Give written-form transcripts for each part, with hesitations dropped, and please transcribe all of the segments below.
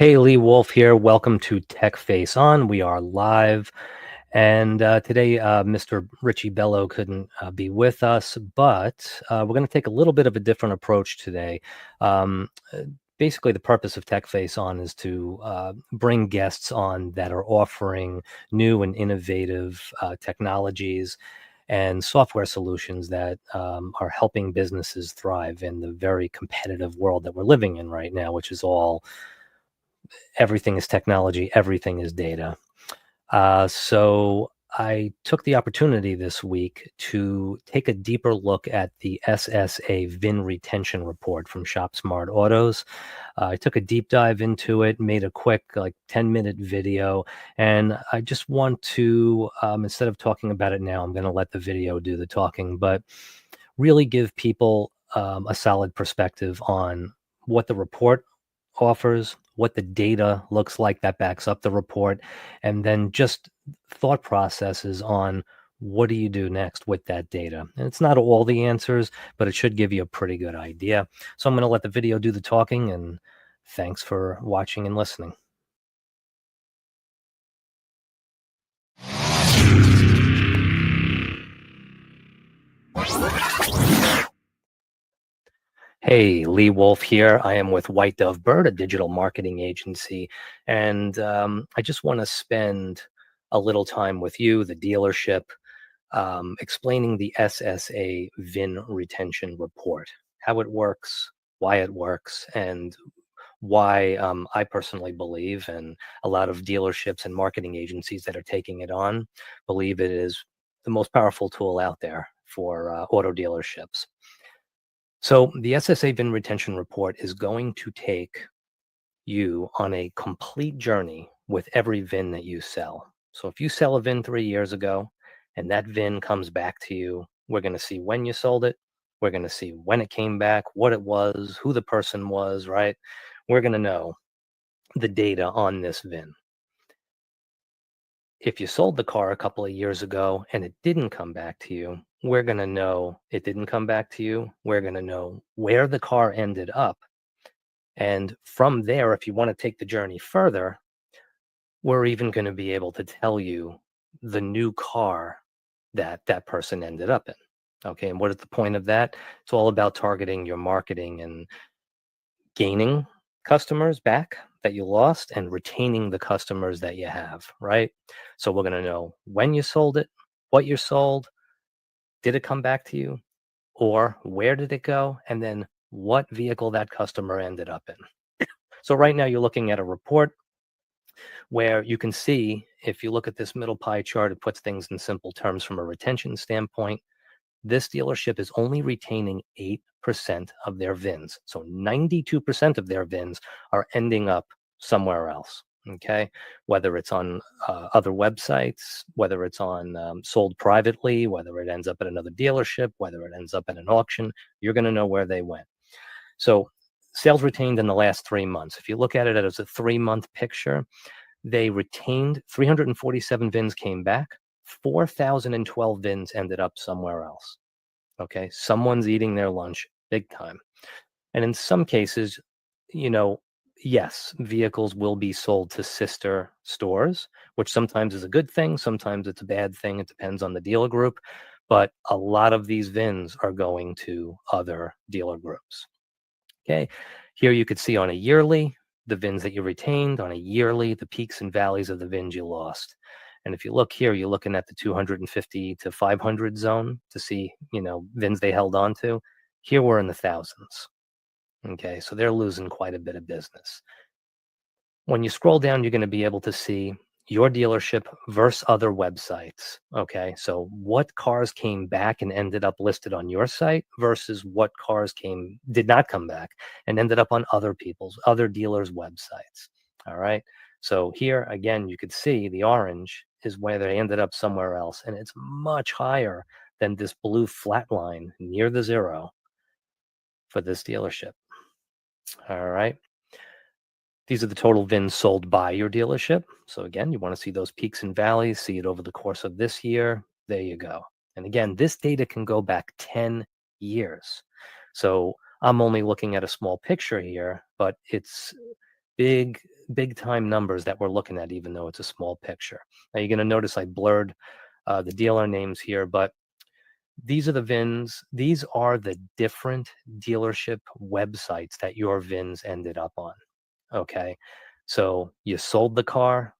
Hey, Lee Wolf here. Welcome to TechFace On. We are live. And today, Mr. Richie Bello couldn't be with us, but we're going to take a little bit of a different approach today. Um, uh, Basically, the purpose of TechFace On is to bring guests on that are offering new and innovative technologies and software solutions that are helping businesses thrive in the very competitive world that we're living in right now, which is all everything is technology, everything is data. So I took the opportunity this week to take a deeper look at the SSA-VIN Retention Report from ShopSmartAutos. I took a deep dive into it, made a quick, like 10-minute video, and I just want to, instead of talking about it now, I'm going to let the video do the talking, but really give people a solid perspective on what the report offers, what the data looks like that backs up the report, and then just thought processes on what do you do next with that data. And it's not all the answers, but it should give you a pretty good idea. So I'm going to let the video do the talking, and thanks for watching and listening. Hey, Lee Wolf here. I am with White Dove Bird, a digital marketing agency, and I just want to spend a little time with you, the dealership, explaining the SSA VIN Retention Report, how it works, why it works, and why I personally believe, and a lot of dealerships and marketing agencies that are taking it on believe it is the most powerful tool out there for auto dealerships. So the SSA VIN Retention Report is going to take you on a complete journey with every VIN that you sell. So if you sell a VIN 3 years ago and that VIN comes back to you, we're going to see when you sold it. We're going to see when it came back, what it was, who the person was, right? We're going to know the data on this VIN. If you sold the car a couple of years ago and it didn't come back to you, we're going to know it didn't come back to you. We're going to know where the car ended up. And from there, if you want to take the journey further, we're even going to be able to tell you the new car that that person ended up in. Okay. And what is the point of that? It's all about targeting your marketing and gaining customers back that you lost and retaining the customers that you have, right? So we're going to know when you sold it, what you sold, did it come back to you, or where did it go, and then what vehicle that customer ended up in. So right now you're looking at a report where you can see, if you look at this middle pie chart, it puts things in simple terms from a retention standpoint. This dealership is only retaining 8% of their VINs. So 92% of their VINs are ending up somewhere else. Okay. Whether it's on other websites, whether it's on sold privately, whether it ends up at another dealership, whether it ends up at an auction, you're going to know where they went. So sales retained in the last 3 months. If you look at it as a 3-month picture, they retained 347 VINs came back. 4,012 VINs ended up somewhere else. Okay. Someone's eating their lunch big time. And in some cases, you know, yes, vehicles will be sold to sister stores, which sometimes is a good thing. Sometimes it's a bad thing. It depends on the dealer group. But a lot of these VINs are going to other dealer groups. Okay. Here you could see on a yearly, the VINs that you retained, on a yearly, the peaks and valleys of the VINs you lost. And if you look here, you're looking at the 250 to 500 zone to see, VINs they held on to. Here we're in the thousands. Okay, so they're losing quite a bit of business. When you scroll down, you're going to be able to see your dealership versus other websites. Okay, so what cars came back and ended up listed on your site versus what cars did not come back and ended up on other dealers' websites. All right, so here again, you could see the orange is where they ended up somewhere else, and it's much higher than this blue flat line near the zero for this dealership. All right. These are the total VINs sold by your dealership. So again, you want to see those peaks and valleys, see it over the course of this year. There you go. And again, this data can go back 10 years. So I'm only looking at a small picture here, but it's big time numbers that we're looking at, even though it's a small picture. Now you're going to notice I blurred the dealer names here, but these are the VINs. These are the different dealership websites that your VINs ended up on. Okay. So you sold the car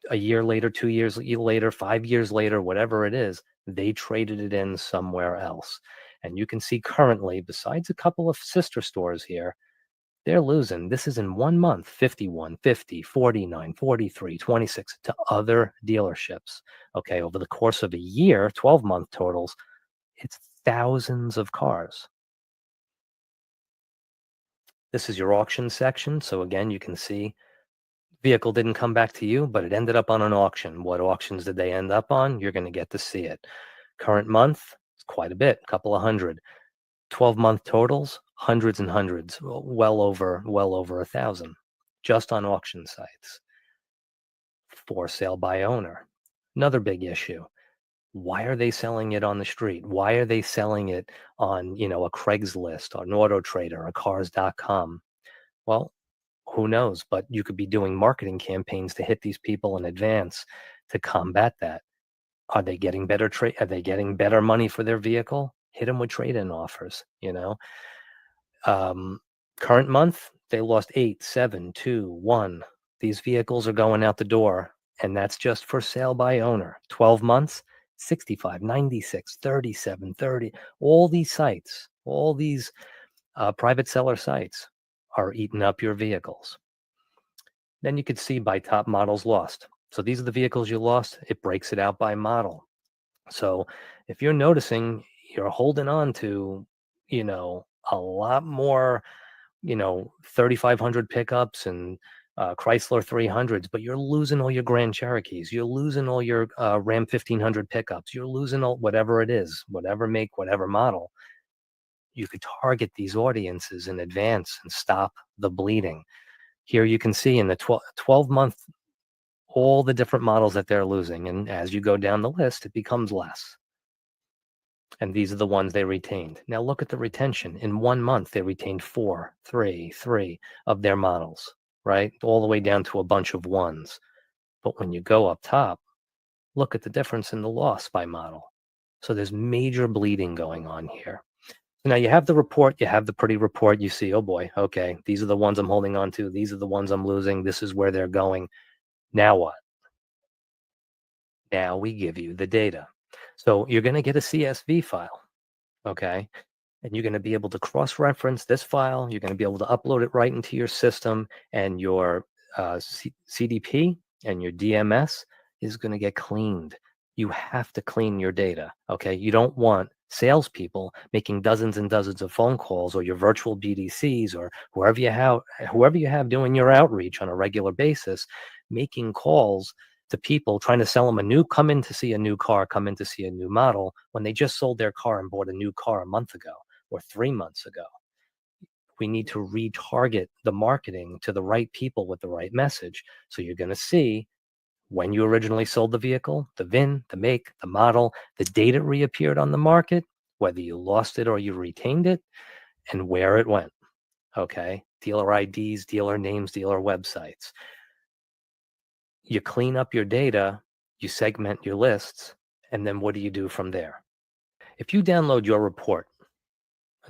a year later, 2 years later, 5 years later, whatever it is, they traded it in somewhere else. And you can see currently, besides a couple of sister stores here, they're losing. This is in 1 month, 51, 50, 49, 43, 26 to other dealerships. Okay. Over the course of a year, 12-month totals, it's thousands of cars. This is your auction section. So again, you can see vehicle didn't come back to you, but it ended up on an auction. What auctions did they end up on? You're going to get to see it. Current month, it's quite a bit, a couple of hundred. 12-month totals, hundreds and hundreds, well over 1,000, just on auction sites. For sale by owner, another big issue. Why are they selling it on the street? Why are they selling it on, a Craigslist or an Auto Trader or Cars.com? Well, who knows? But you could be doing marketing campaigns to hit these people in advance to combat that. Are they getting better Are they getting better money for their vehicle? Hit them with trade-in offers. Um, Current month they lost 8, 7, 2, 1. These vehicles are going out the door, and that's just for sale by owner. 12 months, 65, 96, 37, 30. All these sites, all these private seller sites are eating up your vehicles. Then you could see by top models lost. So these are the vehicles you lost. It breaks it out by model. So if you're noticing you're holding on to, a lot more, 3,500 pickups and Chrysler 300s, but you're losing all your Grand Cherokees. You're losing all your Ram 1500 pickups. You're losing all whatever it is, whatever make, whatever model. You could target these audiences in advance and stop the bleeding. Here you can see in the 12-month, all the different models that they're losing. And as you go down the list, it becomes less. And these are the ones they retained. Now look at the retention. In 1 month, they retained 4, 3, 3 of their models, right? All the way down to a bunch of ones. But when you go up top, look at the difference in the loss by model. So there's major bleeding going on here. Now you have the report, you have the pretty report. You see, oh boy, okay, these are the ones I'm holding on to. These are the ones I'm losing. This is where they're going. Now what? Now we give you the data. So you're going to get a CSV file, okay? And you're going to be able to cross-reference this file. You're going to be able to upload it right into your system, and your CDP and your DMS is going to get cleaned. You have to clean your data, okay? You don't want salespeople making dozens and dozens of phone calls, or your virtual BDCs, or whoever you have doing your outreach on a regular basis, making calls to people trying to sell them come in to see a new car, come in to see a new model, when they just sold their car and bought a new car a month ago or 3 months ago. We need to retarget the marketing to the right people with the right message. So you're going to see when you originally sold the vehicle, the VIN, the make, the model, the date it reappeared on the market, whether you lost it or you retained it, and where it went. Okay. Dealer IDs, dealer names, dealer websites. You clean up your data, you segment your lists, and then what do you do from there? If you download your report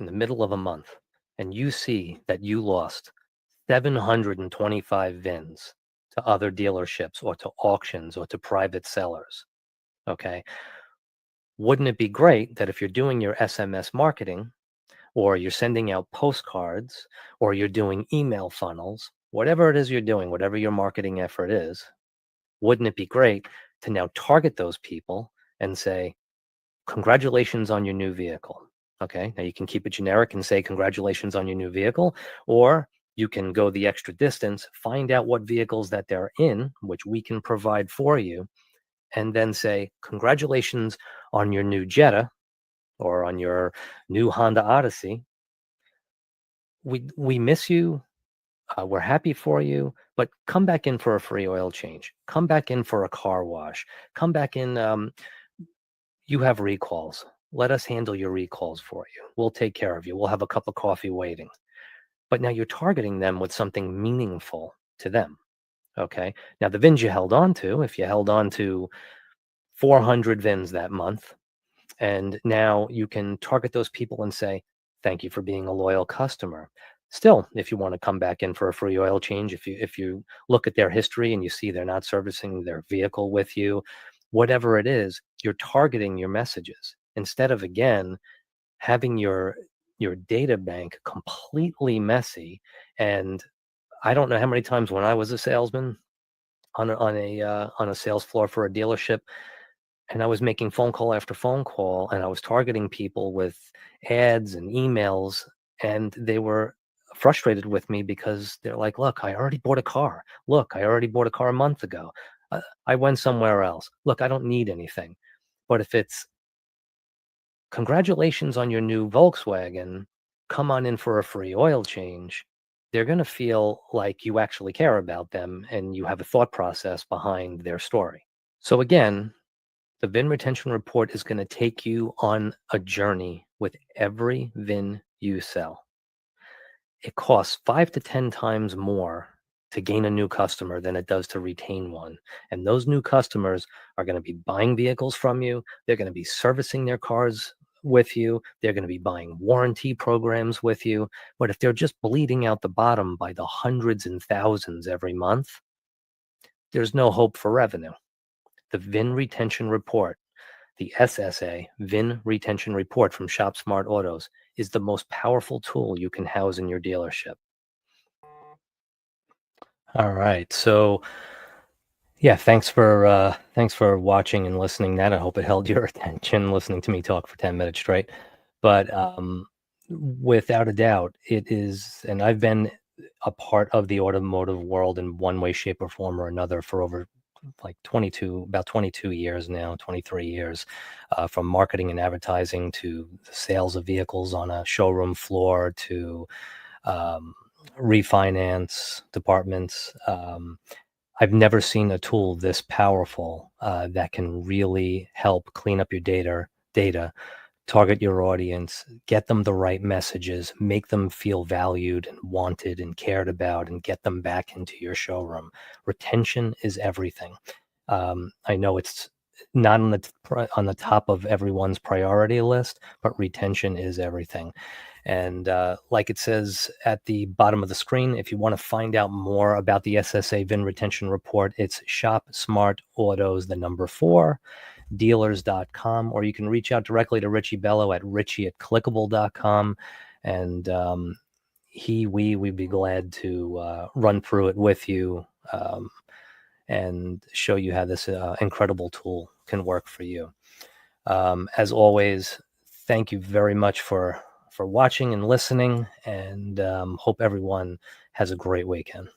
in the middle of a month and you see that you lost 725 VINs to other dealerships or to auctions or to private sellers, okay, wouldn't it be great that if you're doing your SMS marketing, or you're sending out postcards, or you're doing email funnels, whatever it is you're doing, whatever your marketing effort is, wouldn't it be great to now target those people and say, congratulations on your new vehicle? Okay, now you can keep it generic and say, congratulations on your new vehicle, or you can go the extra distance, find out what vehicles that they're in, which we can provide for you, and then say, congratulations on your new Jetta or on your new Honda Odyssey. We miss you. We're happy for you, but come back in for a free oil change. Come back in for a car wash. Come back in. You have recalls. Let us handle your recalls for you. We'll take care of you. We'll have a cup of coffee waiting. but now you're targeting them with something meaningful to them. Okay. Now, the VINs you held on to, if you held on to 400 VINs that month, and now you can target those people and say, thank you for being a loyal customer. Still, if you want to come back in for a free oil change, if you look at their history and you see they're not servicing their vehicle with you, whatever it is, you're targeting your messages instead of, again, having your data bank completely messy. And I don't know how many times when I was a salesman on a sales floor for a dealership, and I was making phone call after phone call, and I was targeting people with ads and emails, and they were frustrated with me because they're like, "Look, I already bought a car. Look, I already bought a car a month ago. I went somewhere else. Look, I don't need anything." But if it's, "Congratulations on your new Volkswagen. Come on in for a free oil change," they're gonna feel like you actually care about them and you have a thought process behind their story. So again, the VIN retention report is going to take you on a journey with every VIN you sell. It costs 5 to 10 times more to gain a new customer than it does to retain one. And those new customers are going to be buying vehicles from you. They're going to be servicing their cars with you. They're going to be buying warranty programs with you. But if they're just bleeding out the bottom by the hundreds and thousands every month, there's no hope for revenue. The VIN retention report, the SSA-VIN Retention Report from ShopSmartAutos, is the most powerful tool you can house in your dealership. All right. So yeah, thanks for watching and listening. That, I hope it held your attention, listening to me talk for 10 minutes straight. But without a doubt, it is, and I've been a part of the automotive world in one way, shape, or form or another for over like about 22 years now, 23 years, from marketing and advertising to the sales of vehicles on a showroom floor to um, refinance departments. I've never seen a tool this powerful that can really help clean up your data, target your audience, get them the right messages, make them feel valued and wanted and cared about, and get them back into your showroom. Retention is everything. I know it's not on the top of everyone's priority list, but retention is everything. And like it says at the bottom of the screen, if you want to find out more about the SSA-VIN Retention Report, it's ShopSmartAutos, the number 4, dealers.com, or you can reach out directly to Richie Bello at richie@clickable.com. And we'd be glad to run through it with you and show you how this incredible tool can work for you. As always, thank you very much for watching and listening, and hope everyone has a great weekend.